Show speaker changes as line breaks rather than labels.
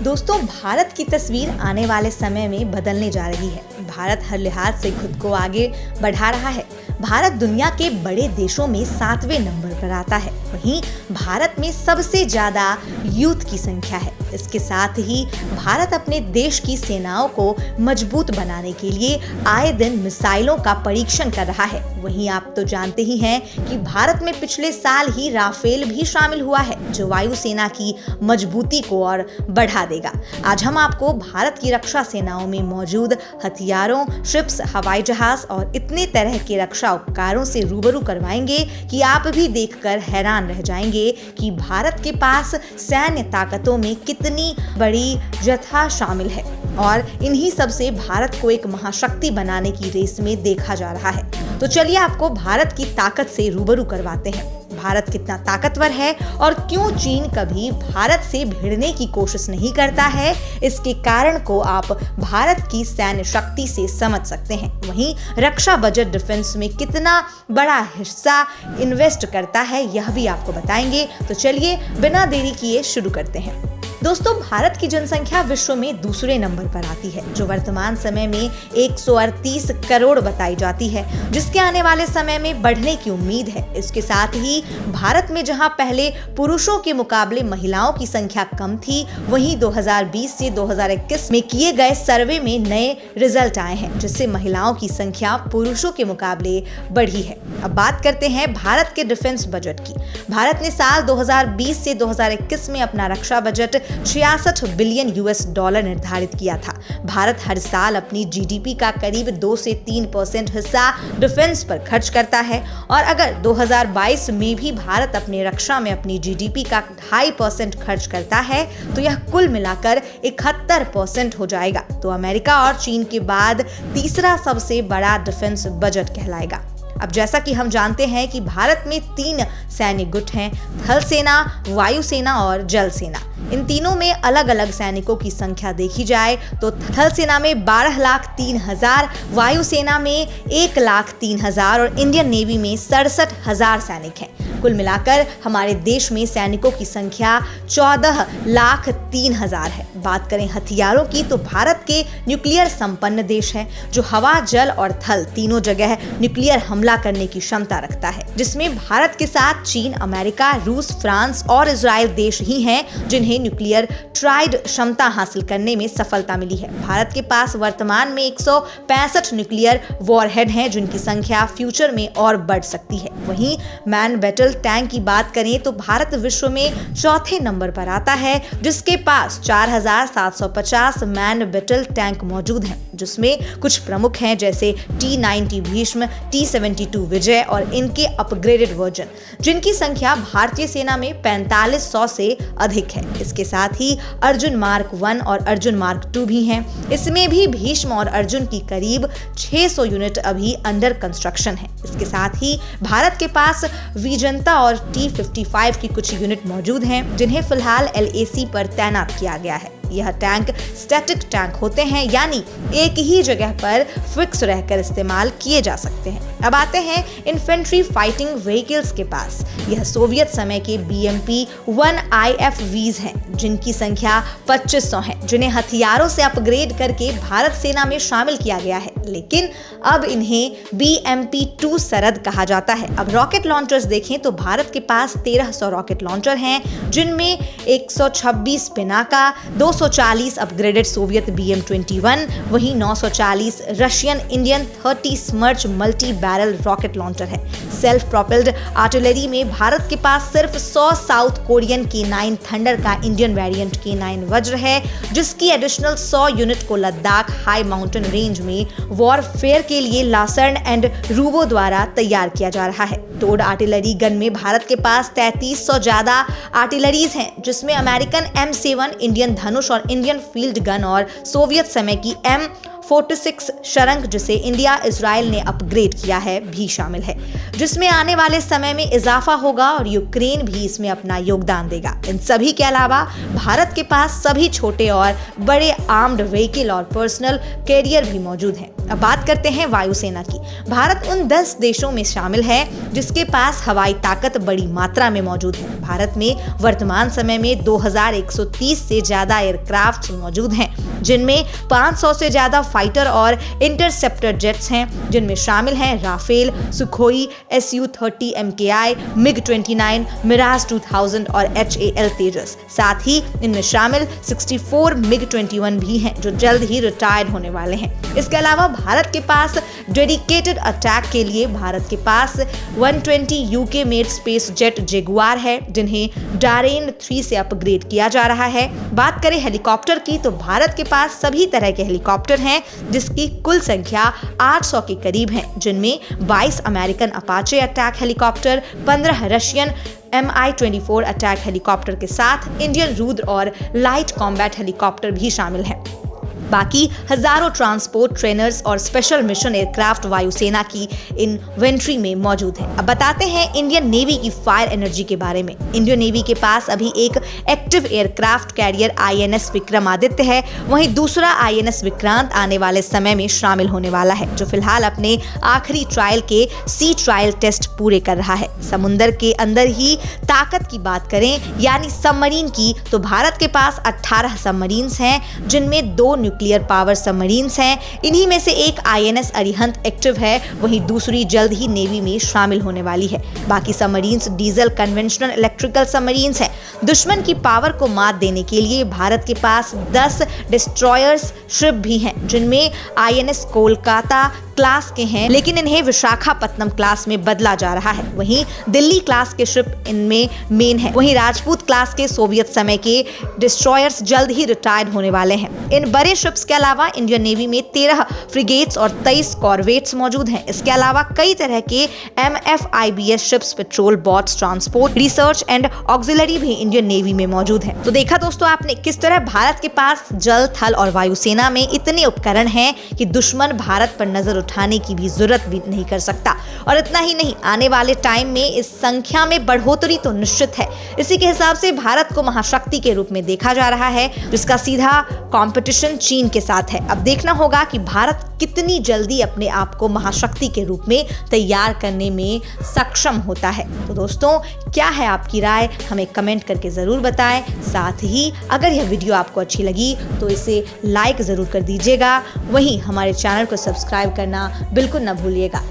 दोस्तों, भारत की तस्वीर आने वाले समय में बदलने जा रही है। भारत हर लिहाज से खुद को आगे बढ़ा रहा है। भारत दुनिया के बड़े देशों में 7वें नंबर पर आता है। वहीं भारत में सबसे ज्यादा यूथ की संख्या है। इसके साथ ही भारत अपने देश की सेनाओं को मजबूत बनाने के लिए आए दिन मिसाइलों का परीक्षण कर रहा है। वहीं आप तो जानते ही हैं कि भारत में पिछले साल ही राफेल भी शामिल हुआ है, जो वायुसेना की मजबूती को और बढ़ा देगा। आज हम आपको भारत की रक्षा सेनाओं में मौजूद हथियारों, शिप्स, हवाई जहाज और इतने तरह के रक्षा उपकरणों से रूबरू करवाएंगे कि आप भी देखकर हैरान रह जाएंगे कि भारत के पास सैन्य ताकतों में कितनी बड़ी जत्था शामिल है। और इन्हीं सब से भारत को एक महाशक्ति बनाने की रेस में देखा जा रहा है। तो चलिए आपको भारत की ताकत से रूबरू करवाते हैं। भारत कितना ताकतवर है और क्यों चीन कभी भारत से भिड़ने की कोशिश नहीं करता है, इसके कारण को आप भारत की सैन्य शक्ति से समझ सकते हैं। वहीं रक्षा बजट डिफेंस में कितना बड़ा हिस्सा इन्वेस्ट करता है, यह भी आपको बताएंगे। तो चलिए बिना देरी किए शुरू करते हैं। दोस्तों, भारत की जनसंख्या विश्व में दूसरे नंबर पर आती है, जो वर्तमान समय में 138 करोड़ बताई जाती है, जिसके आने वाले समय में बढ़ने की उम्मीद है। इसके साथ ही भारत में जहां पहले पुरुषों के मुकाबले महिलाओं की संख्या कम थी, वहीं 2020 से 2021 में किए गए सर्वे में नए रिजल्ट आए हैं, जिससे महिलाओं की संख्या पुरुषों के मुकाबले बढ़ी है। अब बात करते हैं भारत के डिफेंस बजट की। भारत ने साल 2020 से 2021 में अपना रक्षा बजट 66 बिलियन $US निर्धारित किया था। भारत हर साल अपनी जीडीपी का करीब 2 से 3% हिस्सा डिफेंस पर खर्च करता है, और अगर 2022 में भी भारत अपने रक्षा में अपनी जीडीपी का 2.5% खर्च करता है, तो यह कुल मिलाकर 71% हो जाएगा। तो अमेरिका और चीन के बाद तीसरा सबसे बड़ा डिफेंस बजट कहलाएगा। अब जैसा कि हम जानते हैं कि भारत में 3 सैन्य गुट हैं, थल सेना, वायुसेना और जल सेना। इन तीनों में अलग अलग सैनिकों की संख्या देखी जाए तो थल सेना में 12,03,000, वायुसेना में 1,03,000 और इंडियन नेवी में 67,000 सैनिक हैं। कुल मिलाकर हमारे देश में सैनिकों की संख्या 14,03,000 है। बात करें हथियारों की, तो भारत के न्यूक्लियर संपन्न देश है, जो हवा, जल और थल तीनों जगह न्यूक्लियर हमला करने की क्षमता रखता है, जिसमें भारत के साथ चीन, अमेरिका, रूस, फ्रांस और इजराइल देश ही हैं जिन्हें न्यूक्लियर ट्राइड क्षमता हासिल करने में सफलता मिली है। भारत के पास वर्तमान में 165 न्यूक्लियर वॉरहेड हैं, जिनकी संख्या फ्यूचर में और बढ़ सकती है। वहीं मैन बैटल टैंक की बात करें तो भारत विश्व में चौथे नंबर पर आता है, जिसके पास 4,750 मैन बैटल टैंक मौजूद हैं, जिसमें कुछ प्रमुख हैं जैसे T-90 भीष्म, T-72 विजय और इनके अपग्रेडेड वर्जन, जिनकी संख्या भारतीय सेना में 4500 से अधिक है। इसके साथ ही अर्जुन मार्क 1 और अर्जुन मार्क 2 भी हैं। इसमें भी भीष्म और अर्जुन की करीब 600 यूनिट अभी अंडर कंस्ट्रक्शन है। इसके साथ ही भारत के पास विजंता और T-55 की कुछ यूनिट मौजूद हैं, जिन्हें फिलहाल LAC पर तैनात किया गया है। यह टैंक स्टैटिक टैंक होते हैं, यानी एक ही जगह पर फिक्स रहकर इस्तेमाल किए जा सकते हैं। अब आते हैं इन्फेंट्री फाइटिंग व्हीकल्स के पास। यह सोवियत समय के BMP-1 IFVs हैं, जिनकी संख्या 2500 है, जिन्हें हथियारों से अपग्रेड करके भारत सेना में शामिल किया गया है, लेकिन अब इन्हें BMP-2 सरद कहा जाता है। अब रॉकेट लॉन्चर्स देखें तो भारत के पास 1300 रॉकेट लॉन्चर हैं, जिनमें 126 पिनाका, 240 अपग्रेडेड सोवियत BM-21, वहीं 940 Russian Indian 30 स्मर्च multi barrel rocket launcher है। सेल्फ प्रोपेल्ड आर्टिलरी में भारत के पास सिर्फ 100 साउथ कोरियन K9 थंडर का इंडियन वेरिएंट K9 वज्र है, जिसकी एडिशनल 100 यूनिट को लद्दाख हाई माउंटेन रेंज में वॉरफेयर के लिए लासर्न एंड रूबो द्वारा तैयार किया जा रहा है। टोड आर्टिलरी गन में भारत के पास 3300 ज्यादा आर्टिलरीज हैं, जिसमें अमेरिकन M7, इंडियन धनुष और इंडियन फील्ड गन और सोवियत समय की 46 शरंग, जिसे इंडिया इजराइल ने अपग्रेड किया है, भी शामिल है, जिसमें आने वाले समय में इजाफा होगा और यूक्रेन भी इसमें अपना योगदान देगा। इन सभी के अलावा भारत के पास सभी छोटे और बड़े आर्म्ड व्हीकल और पर्सनल कैरियर भी मौजूद हैं। अब बात करते हैं वायुसेना की। भारत उन 10 देशों में शामिल है जिसके पास हवाई ताकत बड़ी मात्रा में मौजूद है। भारत में वर्तमान समय में 2130 से ज्यादा एयरक्राफ्ट मौजूद हैं, जिनमें 500 से ज्यादा फाइटर और इंटरसेप्टर जेट्स हैं, जिनमें शामिल हैं Rafale, Sukhoi, Su-30 MKI, MiG-29, Miraj 2000 और HAL तेजस। साथ ही इनमें शामिल 64 MiG-21 भी हैं, जो जल्द ही रिटायर्ड होने वाले हैं। इसके अलावा भारत के पास डेडिकेटेड अटैक के लिए भारत के पास 120 UK made space jet Jaguar है, जिन्हें डारेन 3 से अपग्रेड किया जा रहा है। बात करें हेलीकॉप्टर की तो भारत के पास सभी तरह के हेलीकॉप्टर हैं, जिसकी कुल संख्या 800 के करीब है, जिनमें 22 American Apache attack helicopter, 15 Russian Mi-24 attack helicopter के साथ इंडियन रुद्र और लाइट कॉम्बैट हेलीकॉप्टर भी शामिल हैं। बाकी हजारों ट्रांसपोर्ट ट्रेनर्स और स्पेशल मिशन एयरक्राफ्ट वायुसेना की इन्वेंट्री में मौजूद है। अब बताते हैं इंडियन नेवी की फायर एनर्जी के बारे में। इंडियन नेवी के पास अभी एक active aircraft carrier INS Vikramaditya है, वहीं दूसरा INS विक्रांत आने वाले समय में शामिल होने वाला है, जो फिलहाल अपने आखिरी ट्रायल के सी ट्रायल टेस्ट पूरे कर रहा है। समुद्र के अंदर ही ताकत की बात करें यानी सबमरीन की, तो भारत के पास 18 सबमरीन्स हैं, जिनमें 2 न्यूक्लियर पावर सबमरीन्स हैं। इन्हीं में से एक INS अरिहंत एक्टिव है, वहीं दूसरी जल्द ही नेवी में शामिल होने वाली है। बाकी submarines diesel conventional electrical submarines हैं। दुश्मन की पावर को मात देने के लिए भारत के पास 10 डिस्ट्रॉयर्स शिप भी हैं, जिनमें INS कोलकाता क्लास के हैं, लेकिन इन्हें विशाखापत्तनम क्लास में बदला जा रहा है। वहीं दिल्ली क्लास के शिप इनमें मेन है। वहीं राजपूत क्लास के सोवियत समय के डिस्ट्रॉयर्स जल्द ही रिटायर्ड होने वाले हैं। इन बड़े शिप्स के अलावा इंडियन नेवी में 13 फ्रिगेट्स और 23 कॉर्वेट्स मौजूद हैं। इसके अलावा कई तरह के MFIBS ships, patrol boats, transport, research and auxiliary भी इंडियन नेवी में मौजूद है। तो देखा दोस्तों आपने किस तरह भारत के पास जल, थल और वायुसेना में इतने उपकरण हैं कि दुश्मन भारत पर नजर उठाने की भी जरूरत भी नहीं कर सकता। और इतना ही नहीं, आने वाले टाइम में इस संख्या में बढ़ोतरी तो निश्चित है। इसी के हिसाब से भारत को महाशक्ति के रूप में देखा जा रहा है, जिसका सीधा कंपटीशन चीन के साथ है। अब देखना होगा कि भारत कितनी जल्दी अपने आप को महाशक्ति के रूप में तैयार करने में सक्षम होता है। तो दोस्तों, क्या है आपकी राय, हमें कमेंट करके जरूर बताएं। साथ ही अगर यह वीडियो आपको अच्छी लगी तो इसे लाइक जरूर कर दीजिएगा। वहीं हमारे चैनल को सब्सक्राइब करना बिल्कुल न भूलिएगा।